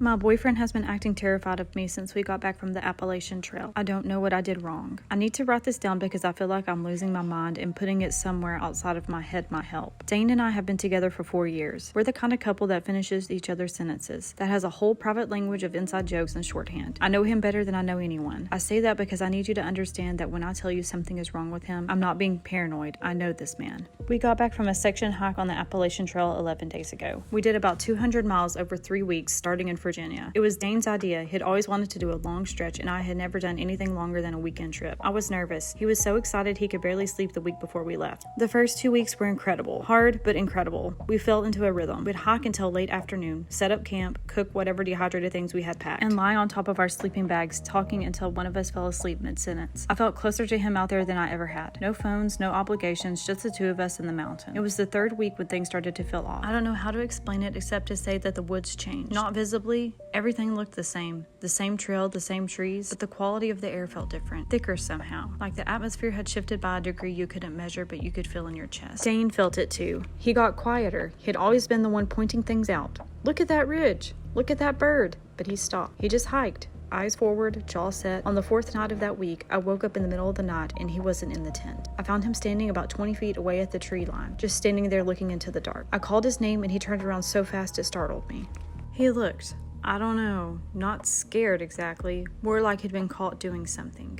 My boyfriend has been acting terrified of me since we got back from the Appalachian Trail. I don't know what I did wrong. I need to write this down because I feel like I'm losing my mind, and putting it somewhere outside of my head might help. Dane and I have been together for 4 years. We're the kind of couple that finishes each other's sentences, that has a whole private language of inside jokes and shorthand. I know him better than I know anyone. I say that because I need you to understand that when I tell you something is wrong with him, I'm not being paranoid. I know this man. We got back from a section hike on the Appalachian Trail 11 days ago. We did about 200 miles over 3 weeks, starting in Virginia. It was Dane's idea. He'd always wanted to do a long stretch, and I had never done anything longer than a weekend trip. I was nervous. He was so excited he could barely sleep the week before we left. The first 2 weeks were incredible. Hard, but incredible. We fell into a rhythm. We'd hike until late afternoon, set up camp, cook whatever dehydrated things we had packed, and lie on top of our sleeping bags, talking until one of us fell asleep mid-sentence. I felt closer to him out there than I ever had. No phones, no obligations, just the two of us in the mountain. It was the third week when things started to feel off. I don't know how to explain it except to say that the woods changed. Not visibly. Everything looked the same trail, the same trees, but the quality of the air felt different, thicker somehow, like the atmosphere had shifted by a degree you couldn't measure but you could feel in your chest. Dane felt it too. He got quieter. He'd always been the one pointing things out. Look at that ridge, look at that bird, but he stopped. He just hiked, eyes forward, jaw set. On the fourth night of that week, I woke up in the middle of the night and he wasn't in the tent. I found him standing about 20 feet away at the tree line, just standing there looking into the dark. I called his name and he turned around so fast it startled me. He looked, I don't know, not scared exactly, more like he'd been caught doing something.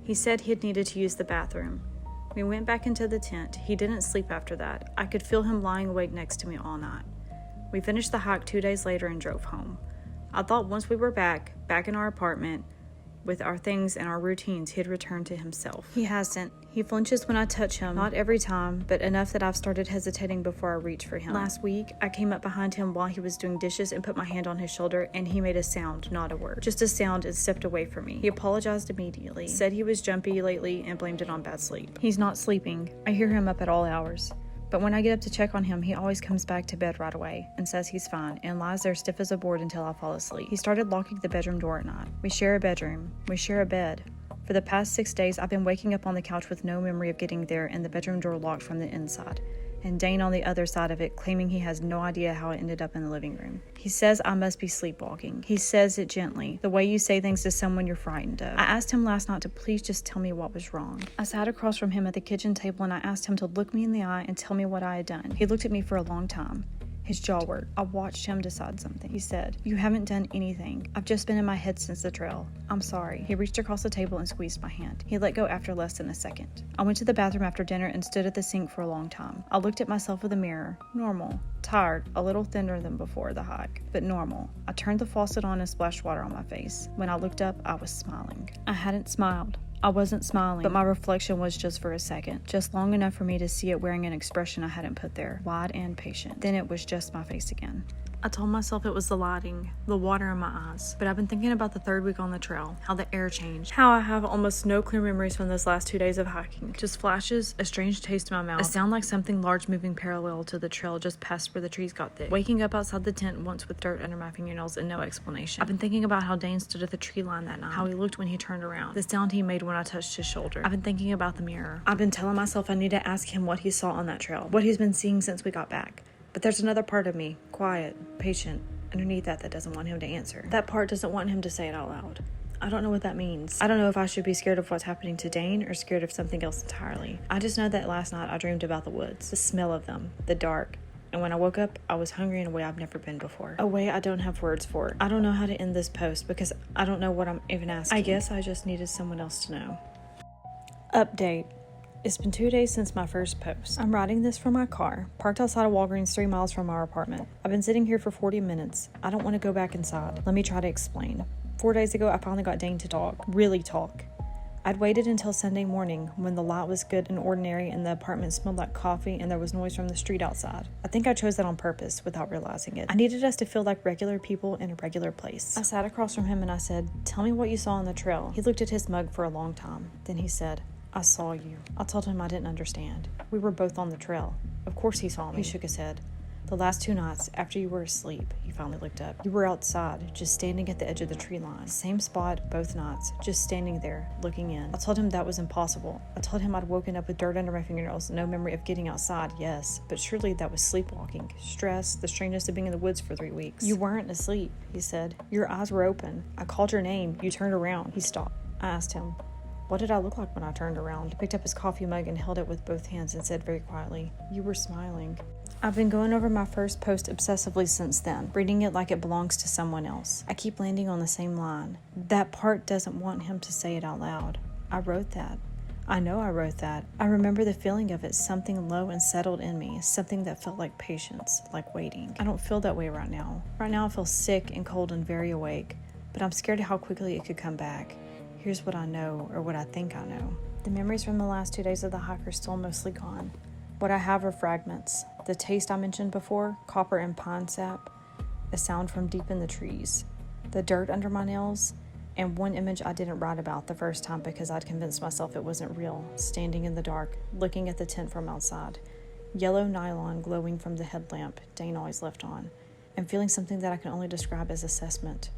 He said he'd needed to use the bathroom. We went back into the tent. He didn't sleep after that. I could feel him lying awake next to me all night. We finished the hike 2 days later and drove home. I thought once we were back in our apartment, with our things and our routines, he'd return to himself. He hasn't. He flinches when I touch him, not every time, but enough that I've started hesitating before I reach for him. Last week, I came up behind him while he was doing dishes and put my hand on his shoulder, and he made a sound, not a word. Just a sound, and stepped away from me. He apologized immediately, said he was jumpy lately, and blamed it on bad sleep. He's not sleeping. I hear him up at all hours. But when I get up to check on him, he always comes back to bed right away and says he's fine and lies there stiff as a board until I fall asleep. He started locking the bedroom door at night. We share a bedroom. We share a bed. For the past 6 days, I've been waking up on the couch with no memory of getting there and the bedroom door locked from the inside, and Dane on the other side of it claiming he has no idea how it ended up in the living room. He says I must be sleepwalking. He says it gently, the way you say things to someone you're frightened of. I asked him last night to please just tell me what was wrong. I sat across from him at the kitchen table and I asked him to look me in the eye and tell me what I had done. He looked at me for a long time. His jaw worked. I watched him decide something. He said, "You haven't done anything. I've just been in my head since the trail. I'm sorry." He reached across the table and squeezed my hand. He let go after less than a second. I went to the bathroom after dinner and stood at the sink for a long time. I looked at myself in the mirror. Normal. Tired. A little thinner than before the hike, but normal. I turned the faucet on and splashed water on my face. When I looked up, I was smiling. I hadn't smiled. I wasn't smiling, but my reflection was just for a second, just long enough for me to see it wearing an expression I hadn't put there, wide and patient. Then it was just my face again. I told myself it was the lighting, the water in my eyes, but I've been thinking about the third week on the trail, how the air changed, how I have almost no clear memories from those last 2 days of hiking. Just flashes, a strange taste in my mouth, a sound like something large moving parallel to the trail just past where the trees got thick. Waking up outside the tent once with dirt under my fingernails and no explanation. I've been thinking about how Dane stood at the tree line that night, how he looked when he turned around, the sound he made when I touched his shoulder. I've been thinking about the mirror. I've been telling myself I need to ask him what he saw on that trail, what he's been seeing since we got back. But there's another part of me, quiet, patient, underneath that doesn't want him to answer. That part doesn't want him to say it out loud. I don't know what that means. I don't know if I should be scared of what's happening to Dane or scared of something else entirely. I just know that last night I dreamed about the woods, the smell of them, the dark. And when I woke up, I was hungry in a way I've never been before. A way I don't have words for. I don't know how to end this post because I don't know what I'm even asking. I guess I just needed someone else to know. Update. It's been 2 days since my first post. I'm writing this from my car, parked outside of Walgreens 3 miles from our apartment. I've been sitting here for 40 minutes. I don't want to go back inside. Let me try to explain. 4 days ago, I finally got Dane to talk. Really talk. I'd waited until Sunday morning when the light was good and ordinary and the apartment smelled like coffee and there was noise from the street outside. I think I chose that on purpose without realizing it. I needed us to feel like regular people in a regular place. I sat across from him and I said, "Tell me what you saw on the trail." He looked at his mug for a long time. Then he said, "I saw you." I told him I didn't understand. We were both on the trail. Of course he saw me. He shook his head. The last 2 nights, after you were asleep, he finally looked up. You were outside, just standing at the edge of the tree line. Same spot both nights, just standing there, looking in. I told him that was impossible. I told him I'd woken up with dirt under my fingernails, no memory of getting outside, yes, but surely that was sleepwalking. Stress, the strangeness of being in the woods for 3 weeks. You weren't asleep, he said. Your eyes were open. I called your name. You turned around. He stopped. I asked him, what did I look like when I turned around? He picked up his coffee mug and held it with both hands and said very quietly, you were smiling. I've been going over my first post obsessively since then, reading it like it belongs to someone else. I keep landing on the same line. That part doesn't want him to say it out loud. I wrote that. I know I wrote that. I remember the feeling of it, something low and settled in me, something that felt like patience, like waiting. I don't feel that way right now. Right now I feel sick and cold and very awake, but I'm scared of how quickly it could come back. Here's what I know, or what I think I know. The memories from the last 2 days of the hike are still mostly gone. What I have are fragments. The taste I mentioned before, copper and pine sap, a sound from deep in the trees, the dirt under my nails, and one image I didn't write about the first time because I'd convinced myself it wasn't real, standing in the dark, looking at the tent from outside, yellow nylon glowing from the headlamp Dane always left on, and feeling something that I can only describe as assessment,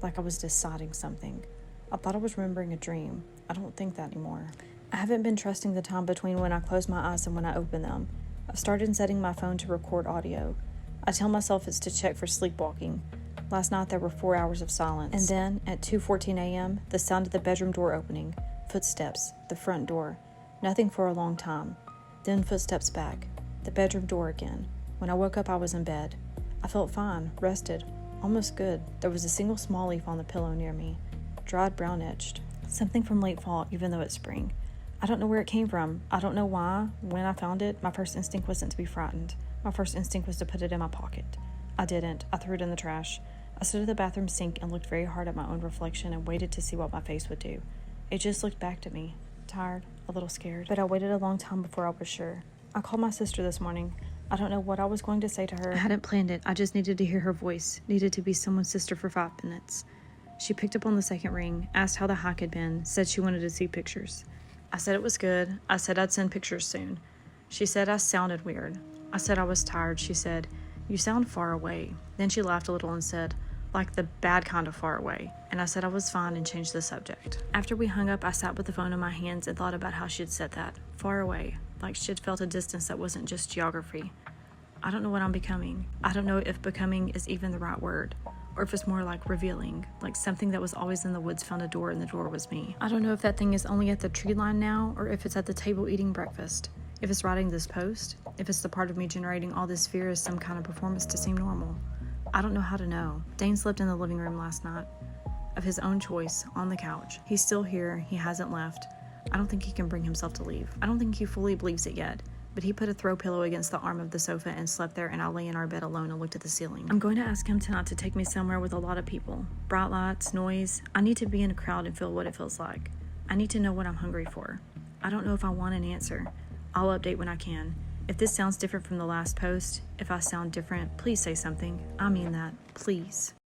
like I was deciding something. I thought I was remembering a dream. I don't think that anymore. I haven't been trusting the time between when I close my eyes and when I open them. I've started setting my phone to record audio. I tell myself it's to check for sleepwalking. Last night there were 4 hours of silence. And then, at 2:14 a.m., the sound of the bedroom door opening. Footsteps. The front door. Nothing for a long time. Then footsteps back. The bedroom door again. When I woke up, I was in bed. I felt fine, rested, almost good. There was a single small leaf on the pillow near me. Dried brown edged. Something from late fall, even though it's spring. I don't know where it came from. I don't know why. When I found it, my first instinct wasn't to be frightened. My first instinct was to put it in my pocket. I didn't. I threw it in the trash. I stood at the bathroom sink and looked very hard at my own reflection and waited to see what my face would do. It just looked back to me. Tired, a little scared, but I waited a long time before I was sure. I called my sister this morning. I don't know what I was going to say to her. I hadn't planned it. I just needed to hear her voice. Needed to be someone's sister for 5 minutes. She picked up on the second ring, asked how the hike had been, said she wanted to see pictures. I said it was good. I said I'd send pictures soon. She said I sounded weird. I said I was tired. She said, you sound far away. Then she laughed a little and said, like the bad kind of far away. And I said I was fine and changed the subject. After we hung up, I sat with the phone in my hands and thought about how she'd said that. Far away. Like she'd felt a distance that wasn't just geography. I don't know what I'm becoming. I don't know if becoming is even the right word. Or if it's more like revealing, like something that was always in the woods found a door and the door was me. I don't know if that thing is only at the tree line now, or if it's at the table eating breakfast. If it's writing this post, if it's the part of me generating all this fear as some kind of performance to seem normal. I don't know how to know. Dane slept in the living room last night, of his own choice, on the couch. He's still here, he hasn't left. I don't think he can bring himself to leave. I don't think he fully believes it yet. But he put a throw pillow against the arm of the sofa and slept there, and I lay in our bed alone and looked at the ceiling. I'm going to ask him tonight to take me somewhere with a lot of people. Bright lights, noise. I need to be in a crowd and feel what it feels like. I need to know what I'm hungry for. I don't know if I want an answer. I'll update when I can. If this sounds different from the last post, if I sound different, please say something. I mean that. Please.